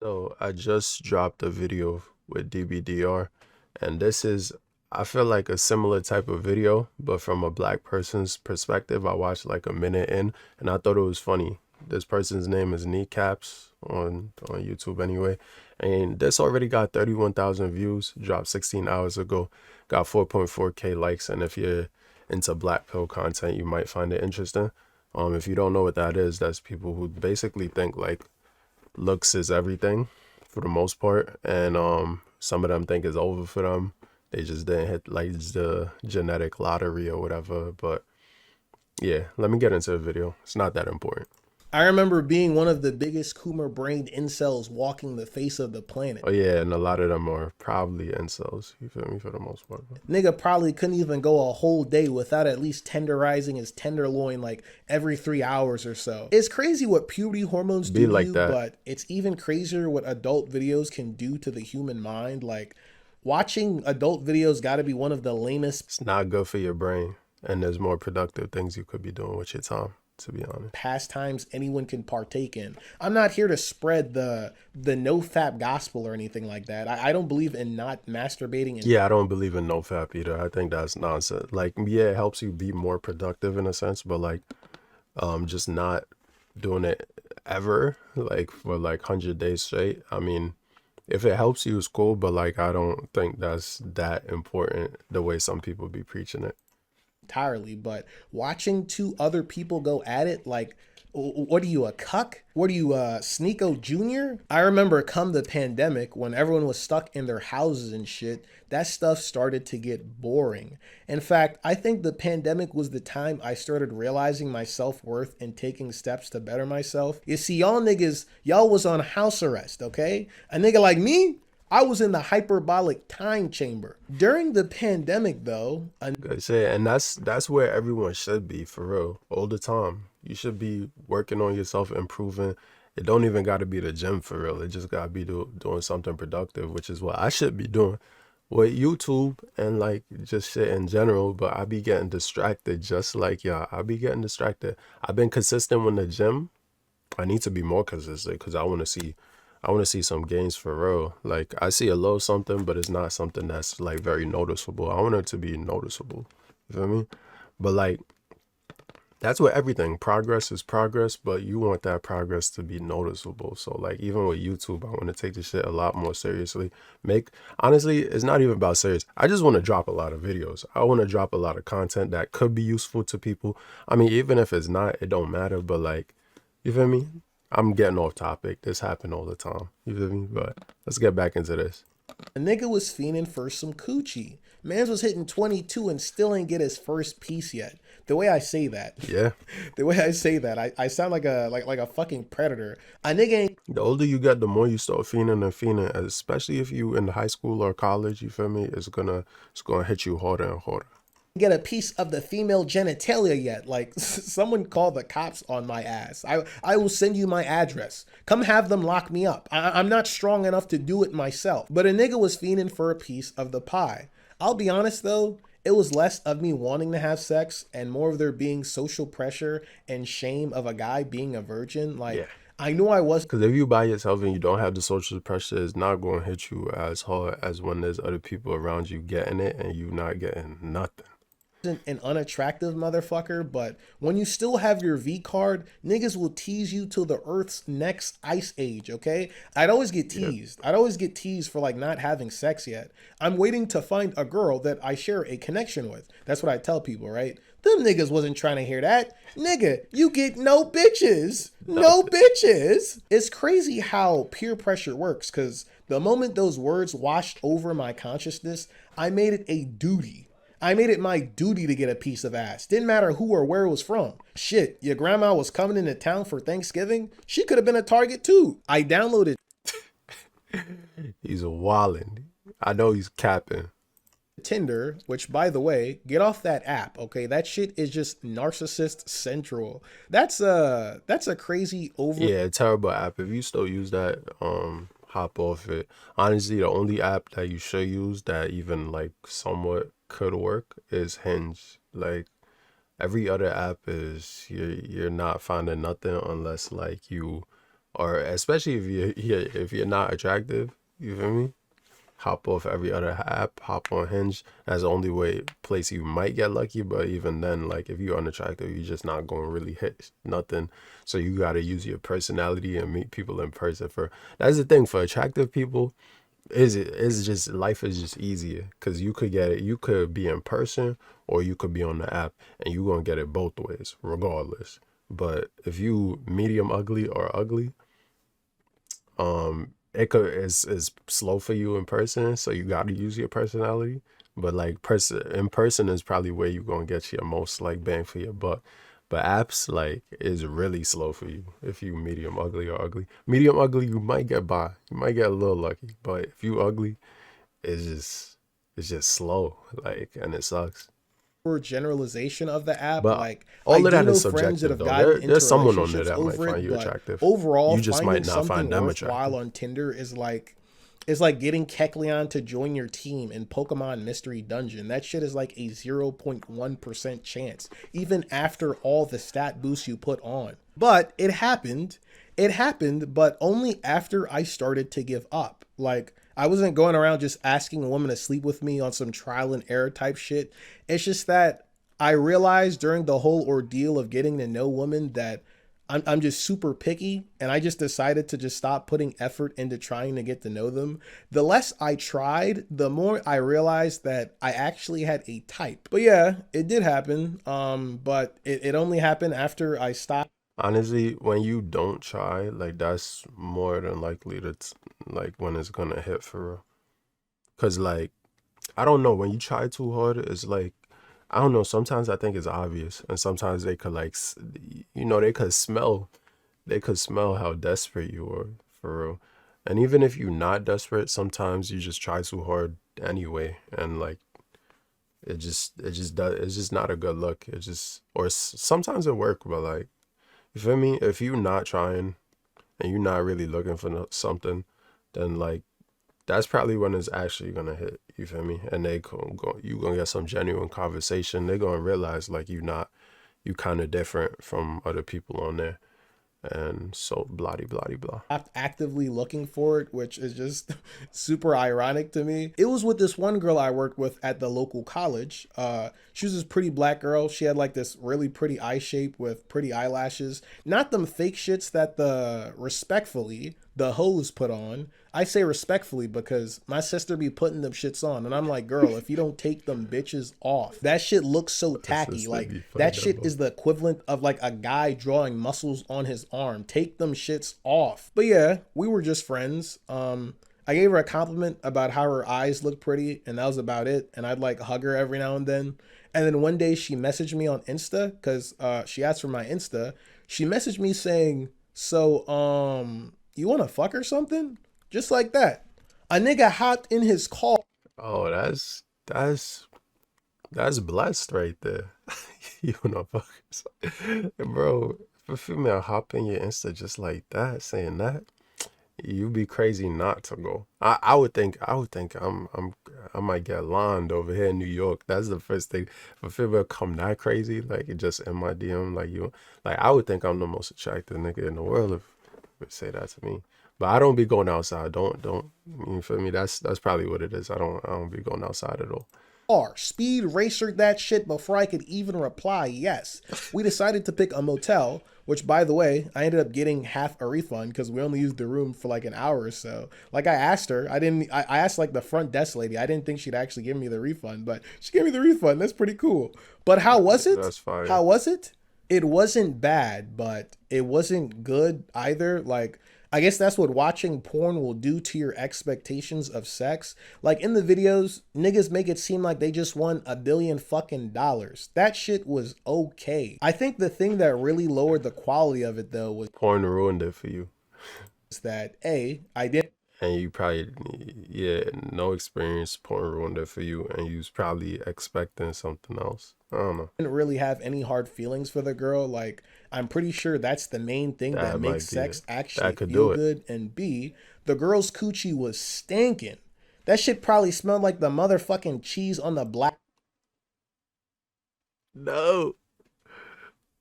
So I just dropped a video with DBDR, and this is, I feel like a similar type of video, but from a black person's perspective. I watched like a minute in, and I thought it was funny. This person's name is Kneecaps on YouTube anyway, and this already got 31,000 views. Dropped 16 hours ago, got 4.4K likes, and if you're into black pill content, you might find it interesting. If you don't know what that is, that's people who basically think like looks is everything for the most part, and some of them think it's over for them. They just didn't hit like the genetic lottery or whatever. But yeah, let me get into the video. It's not that important. I remember being one of the biggest Coomer brained incels walking the face of the planet. Oh yeah, and a lot of them are probably incels, you feel me, for the most part. Nigga probably couldn't even go a whole day without at least tenderizing his tenderloin like every 3 hours or so. It's crazy what puberty hormones Be do to like you, that. but it's even crazier what adult videos can do to the human mind. Like, watching adult videos gotta be one of the lamest It's not good for your brain, and there's more productive things you could be doing with your time, to be honest. pastimes anyone can partake in. I'm not here to spread the no fap gospel or anything like that. I don't believe in not masturbating and Yeah, I don't believe in no fap either. I think that's nonsense. Like, yeah, it helps you be more productive in a sense, but like just not doing it ever, like for like 100 days straight. I mean, if it helps you, it's cool, but like I don't think that's that important the way some people be preaching it. entirely, but watching two other people go at it, like, what are you, a cuck? What are you, Sneeko Jr.? I remember come the pandemic when everyone was stuck in their houses and shit, that stuff started to get boring. In fact, I think the pandemic was the time I started realizing my self-worth and taking steps to better myself. You see, y'all was on house arrest, okay? A nigga like me, I was in the hyperbolic time chamber. During the pandemic, though, Like I said, and that's where everyone should be for real, all the time. You should be working on yourself, improving. It don't even got to be the gym for real. It just got to be doing something productive, which is what I should be doing with YouTube and like just shit in general. But I be getting distracted just like y'all. I be getting distracted. I've been consistent with the gym. I need to be more consistent because I want to see some gains for real. Like I see a little something, but it's not something that's like very noticeable. I want it to be noticeable. You feel me? But like that's with everything. Progress is progress, but you want that progress to be noticeable. So like even with YouTube, I want to take this shit a lot more seriously. Make Honestly, it's not even about serious. I just want to drop a lot of videos. I want to drop a lot of content that could be useful to people. I mean, even if it's not, it don't matter. But like, you feel me? I'm getting off topic. This happen all the time. You feel me? But let's get back into this. a nigga was fiending for some coochie. Mans was hitting 22 and still ain't get his first piece yet. The way I say that, Yeah. the way I say that, I sound like a fucking predator. A nigga ain't The older you get, the more you start fiending and fiending, especially if you in high school or college, you feel me? It's gonna hit you harder and harder. get a piece of the female genitalia yet. Like, someone call the cops on my ass. I will send you my address. Come have them lock me up. I'm not strong enough to do it myself. But a nigga was fiending for a piece of the pie. I'll be honest though, it was less of me wanting to have sex and more of there being social pressure and shame of a guy being a virgin. Like, Yeah. I knew I wasn't Because if you by yourself and you don't have the social pressure, it's not going to hit you as hard as when there's other people around you getting it and you not getting nothing. an unattractive motherfucker, but when you still have your V card, niggas will tease you till the Earth's next ice age, okay? I'd always get Yeah. teased. I'd always get teased for like not having sex yet. I'm waiting to find a girl that I share a connection with. That's what I tell people, right? Them niggas wasn't trying to hear that. Nigga, you get no bitches. No Nothing. bitches. It's crazy how peer pressure works, because the moment those words washed over my consciousness, I made it a duty. I made it my duty to get a piece of ass. Didn't matter who or where it was from. Shit, your grandma was coming into town for Thanksgiving. She could have been a target too. I downloaded He's a wildin'. I know he's capping. Tinder, which by the way, get off that app, okay? That shit is just narcissist central. That's a crazy over Yeah, terrible app. If you still use that, hop off it. Honestly, the only app that you should use that even like somewhat could work is Hinge. Like every other app is you're not finding nothing unless like you or especially if you're not attractive, you feel me? Hop off every other app, hop on Hinge. That's the only way place you might get lucky. But even then, like if you're unattractive, you're just not going to really hit nothing. So you got to use your personality and meet people in person. For that's the thing for attractive people. Is just life is just easier because you could get it. You could be in person or you could be on the app, and you're gonna get it both ways, regardless. But if you medium ugly or ugly, it could is slow for you in person, so you got to use your personality. But like person in person is probably where you're gonna get your most like bang for your buck. But apps like is really slow for you if you medium ugly or ugly. Medium ugly, you might get by, you might get a little lucky. But if you ugly, it's just it's just slow, like, and it sucks. Generalization of the app. But Like, I all of do that is know friends that subjective have though. gotten There's into someone on there relationships that might over find it, you but attractive. overall, You just might finding not something find them worthwhile attractive. on Tinder is like getting Kecleon to join your team in Pokemon Mystery Dungeon. That shit is like a 0.1% chance, even after all the stat boosts you put on. But it happened. It happened, but only after I started to give up. Like, I wasn't going around just asking a woman to sleep with me on some trial and error type shit. It's just that I realized during the whole ordeal of getting to know women that I'm just super picky, and I just decided to just stop putting effort into trying to get to know them. The less I tried, the more I realized that I actually had a type. But yeah, it did happen. But it only happened after I stopped. Honestly, when you don't try, like that's more than likely like when it's gonna hit for real. Cause like I don't know, when you try too hard, it's like I don't know. Sometimes I think it's obvious, and sometimes they could like they could smell how desperate you are for real. And even if you're not desperate, sometimes you just try too hard anyway, and like it's just not a good look. It just sometimes it work, but like you feel me? If you're not trying and you're not really looking for something, then like that's probably when it's actually gonna hit. You feel me? And you gonna get some genuine conversation. They're gonna realize like you kind of different from other people on there, and so bloody bloody blah. Actively looking for it, which is just super ironic to me. It was with this one girl I worked with at the local college. She was this pretty black girl. She had like this really pretty eye shape with pretty eyelashes. Not them fake shits that the hoes put on. I say respectfully because my sister be putting them shits on, and I'm like, girl, if you don't take them bitches off, that shit looks so That's tacky. just they Like, be that putting shit them on. is the equivalent of like a guy drawing muscles on his arm. Take them shits off. But yeah, we were just friends. I gave her a compliment about how her eyes looked pretty, and that was about it. And I'd like hug her every now and then. And then one day she messaged me on Insta because she asked for my Insta. She messaged me saying, "So, you want to fuck or something?" Just like that. A nigga hopped in his car. Oh, that's blessed right there. You know, fuckers, bro. If a female hop in your Insta just like that, saying that, you'd be crazy not to go. I would think I might get lined over here in New York. That's the first thing. If a female come that crazy, like it just in my DM, like you, like I would think I'm the most attractive nigga in the world if it say that to me. But I don't be going outside. Don't you feel me? That's probably what it is. I don't be going outside at all. Speed racer that shit before I could even reply yes. We decided to pick a motel, which by the way, I ended up getting half a refund because we only used the room for like an hour or so. Like I asked her, I asked like the front desk lady. I didn't think she'd actually give me the refund, but she gave me the refund. That's pretty cool. But how was it? That's fire. How was it? It wasn't bad, but it wasn't good either. Like, I guess that's what watching porn will do to your expectations of sex. Like in the videos, niggas make it seem like they just won $1 billion fucking. That shit was okay. I think the thing that really lowered the quality of it though was Porn ruined it for you, that I didn't and you probably yeah no experience. Porn ruined it for you, and you was probably expecting something else. I don't know. really have any hard feelings for the girl. Like, I'm pretty sure that's the main thing that That makes might be it. sex actually That could feel do it. good. And B, the girl's coochie was stinking. That shit probably smelled like the motherfucking cheese on the black. No,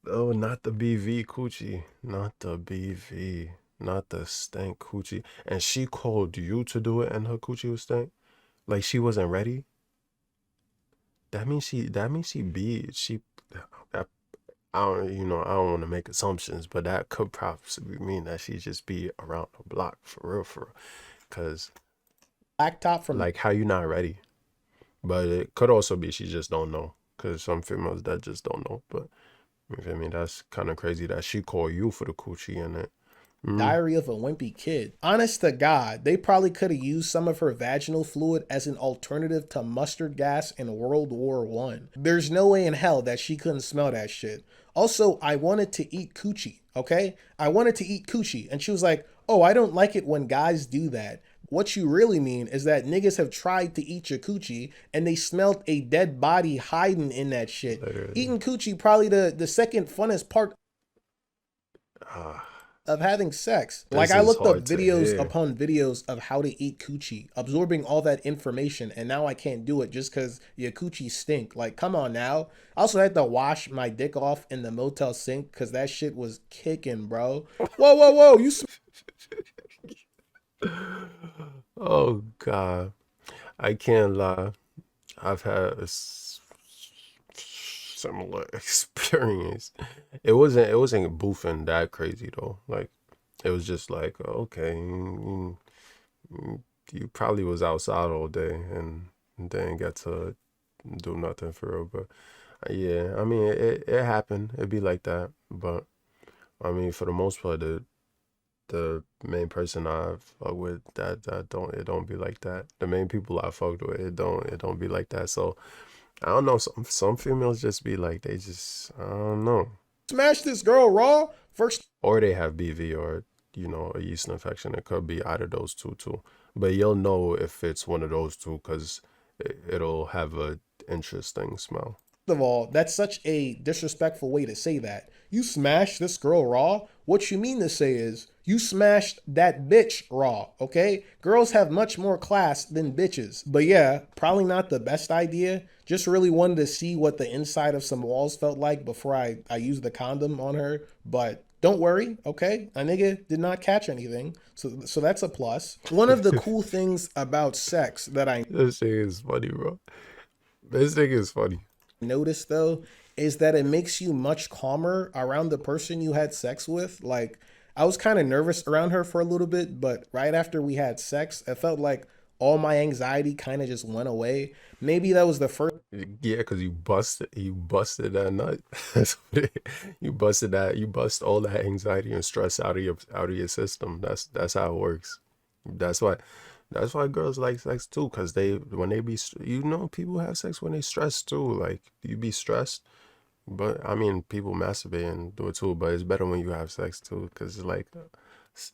no, not the BV coochie, not the BV. not the stank coochie. And she called you to do it, and her coochie was stank. Like she wasn't ready. That means she be she. That, I don't I don't want to make assumptions, but that could possibly mean that she just be around the block for real, for real. Cause Blacktop from like how you not ready, but it could also be she just don't know. Cause some females that just don't know. But you feel me? That's kind of crazy that she called you for the coochie and it. Mm, Diary of a Wimpy Kid. Honest to God, they probably could have used some of her vaginal fluid as an alternative to mustard gas in World War One. There's no way in hell that she couldn't smell that shit. Also, I wanted to eat coochie, okay? I wanted to eat coochie. And she was like, oh, I don't like it when guys do that. What you really mean is that niggas have tried to eat your coochie and they smelt a dead body hiding in that shit. literally. Eating coochie probably the second funnest part Ah, of having sex. Like this I is looked up hard to videos hear. upon videos of how to eat coochie, absorbing all that information, and now I can't do it just because your coochie stink. Like, come on now. I also had to wash my dick off in the motel sink because that shit was kicking, bro. Whoa, whoa, whoa! Oh God, I can't lie. I've had a similar experience. It wasn't boofing that crazy though. Like it was just like okay, you probably was outside all day and didn't get to do nothing for real. But yeah, I mean it happened. It'd be like that. But I mean for the most part, the main person I fuck with that don't it don't be like that. The main people I fucked with it don't be like that. So I don't know. Some females just be like they just I don't know, Smash this girl raw first. or they have BV or a yeast infection. It could be either those two too. But you'll know if it's one of those two because it'll have a interesting smell. Of all, that's such a disrespectful way to say that. You smashed this girl raw? What you mean to say is, you smashed that bitch raw, okay? Girls have much more class than bitches. But yeah, probably not the best idea. Just really wanted to see what the inside of some walls felt like before I used the condom on her. But don't worry, okay? A nigga did not catch anything. So that's a plus. One of the cool things about sex that I This thing is funny, bro. This thing is funny. notice though is that it makes you much calmer around the person you had sex with. Like I was kind of nervous around her for a little bit, but right after we had sex, it felt like all my anxiety kind of just went away. Maybe that was the first Yeah, cause you busted that nut. That's what you bust all that anxiety and stress out of your system. That's how it works. That's why that's why girls like sex too, cause they when they be people have sex when they stressed too. Like you be stressed, but I mean people masturbate and do it too, but it's better when you have sex too, cause it's like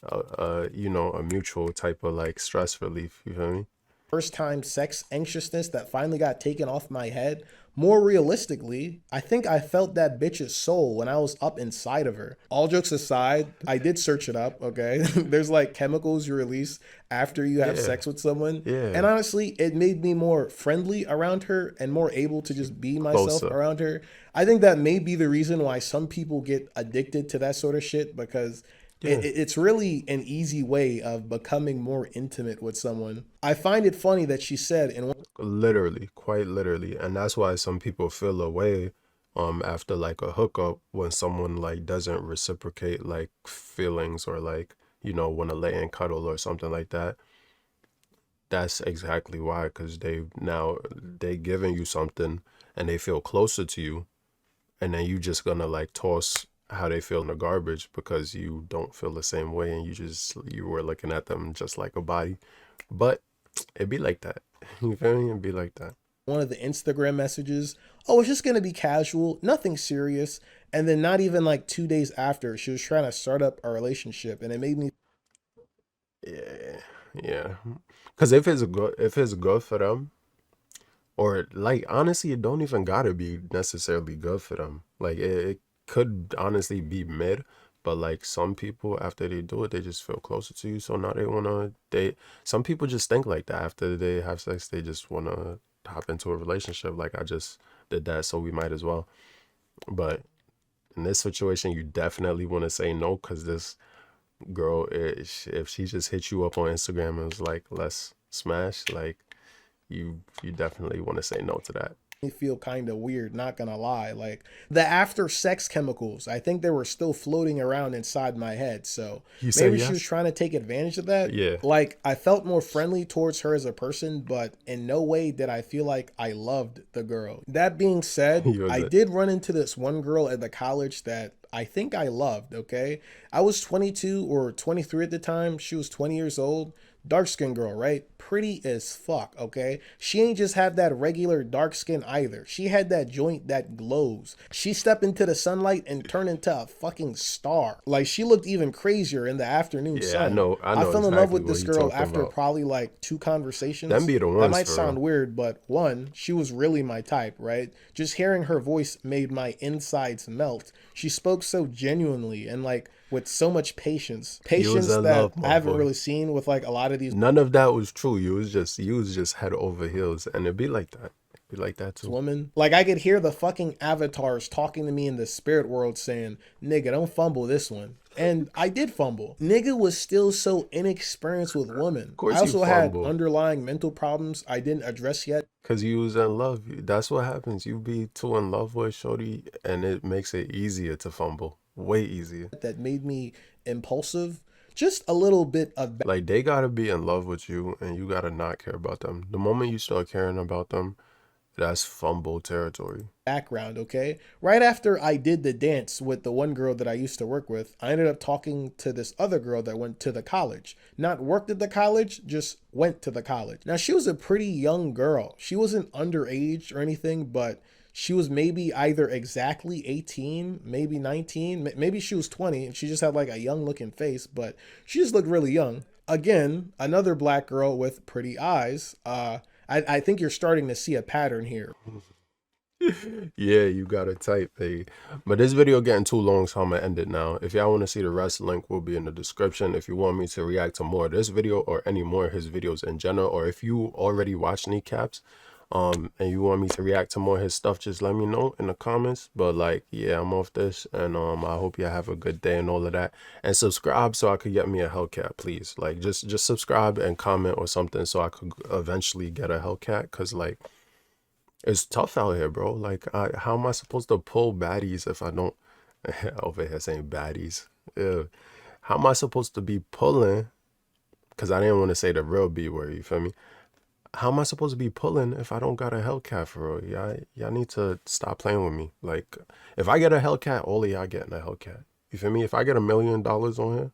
a mutual type of like stress relief. You feel me? first time sex anxiousness that finally got taken off my head. More realistically, I think I felt that bitch's soul when I was up inside of her. All jokes aside, I did search it up, okay? There's like chemicals you release after you have Yeah, sex with someone. And yeah. honestly, it made me more friendly around her and more able to just be myself Closer. around her. I think that may be the reason why some people get addicted to that sort of shit because Yeah. it's really an easy way of becoming more intimate with someone. I find it funny that she said in Literally, quite literally. And that's why some people feel away after like a hookup when someone like doesn't reciprocate like feelings or like, want to lay and cuddle or something like that. That's exactly why, because they giving you something and they feel closer to you, and then you just gonna like toss how they feel in the garbage because you don't feel the same way and you were looking at them just like a body. But it be like that. You feel me? It be like that. one of the Instagram messages, oh, it's just gonna be casual, nothing serious. And then not even like 2 days after, she was trying to start up a relationship, and it made me Yeah, yeah. Because if it's good for them, or like honestly, it don't even gotta be necessarily good for them. Like it could honestly be mid, but like some people after they do it, they just feel closer to you. So now they wanna they. Some people just think like that after they have sex, they just wanna hop into a relationship. Like I just did that, so we might as well. But in this situation, you definitely want to say no because this girl, if she just hit you up on Instagram and was like, let's smash, like you definitely want to say no to that. Me feel kind of weird, not gonna lie. Like the after sex chemicals, I think they were still floating around inside my head. So You said maybe she was yes? trying to take advantage of that. Yeah. Like I felt more friendly towards her as a person, but in no way did I feel like I loved the girl. That being said, You was I it. did run into this one girl at the college that I think I loved, okay? I was 22 or 23 at the time. She was 20 years old. Dark skinned girl, right? Pretty as fuck, okay? She ain't just have that regular dark skin either. She had that joint that glows. She stepped into the sunlight and turned into a fucking star. Like she looked even crazier in the afternoon Yeah, sun. I I know fell in love exactly with what this he girl talking after about. probably like 2 Them conversations. be the That ones might for sound real. weird, but one, she was really my type, right? Just hearing her voice made my insides melt. She spoke so genuinely and like with so much patience. You was Patience in that love, I my haven't boy. really seen with like a lot of these None of that was true. You was just head over heels, and it'd be like that. It'd be like that too. woman. Like I could hear the fucking avatars talking to me in the spirit world saying, "Nigga, don't fumble this one." And I did fumble. Nigga was still so inexperienced with women. Of I course you also had fumble, underlying mental problems I didn't address yet cause you was in love. That's what happens. You be too in love with shorty, and it makes it easier to fumble. Way easier. that made me impulsive. Just a little bit of Like they gotta be in love with you, and you gotta not care about them. The moment you start caring about them, that's fumble territory. background, okay? Right after I did the dance with the one girl that I used to work with, I ended up talking to this other girl that went to the college. Not worked at the college, just went to the college. Now, she was a pretty young girl. She wasn't underage or anything, but she was maybe either exactly 18, maybe 19, maybe she was 20, and she just had like a young looking face, but she just looked really young. Again, another black girl with pretty eyes. I think you're starting to see a pattern here. Yeah, you gotta type, hey. But this video getting too long, so I'm gonna end it now. If y'all want to see the rest, link will be in the description. If you want me to react to more of this video or any more of his videos in general, or if you already watch Kneecaps, and you want me to react to more of his stuff, just let me know in the comments. But like, yeah, I'm off this, and I hope y'all have a good day and all of that. And subscribe so I could get me a Hellcat, please. Like, just subscribe and comment or something so I could eventually get a Hellcat, cause like. It's tough out here, bro. Like, how am I supposed to pull baddies if I don't? Over here saying baddies. Ew. How am I supposed to be pulling? Because I didn't want to say the real B word, you feel me? How am I supposed to be pulling if I don't got a Hellcat for real? Y'all need to stop playing with me. Like, if I get a Hellcat, all of y'all getting a Hellcat. You feel me? If I get $1 million on here,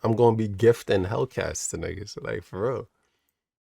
I'm going to be gifting Hellcats to niggas. Like, for real.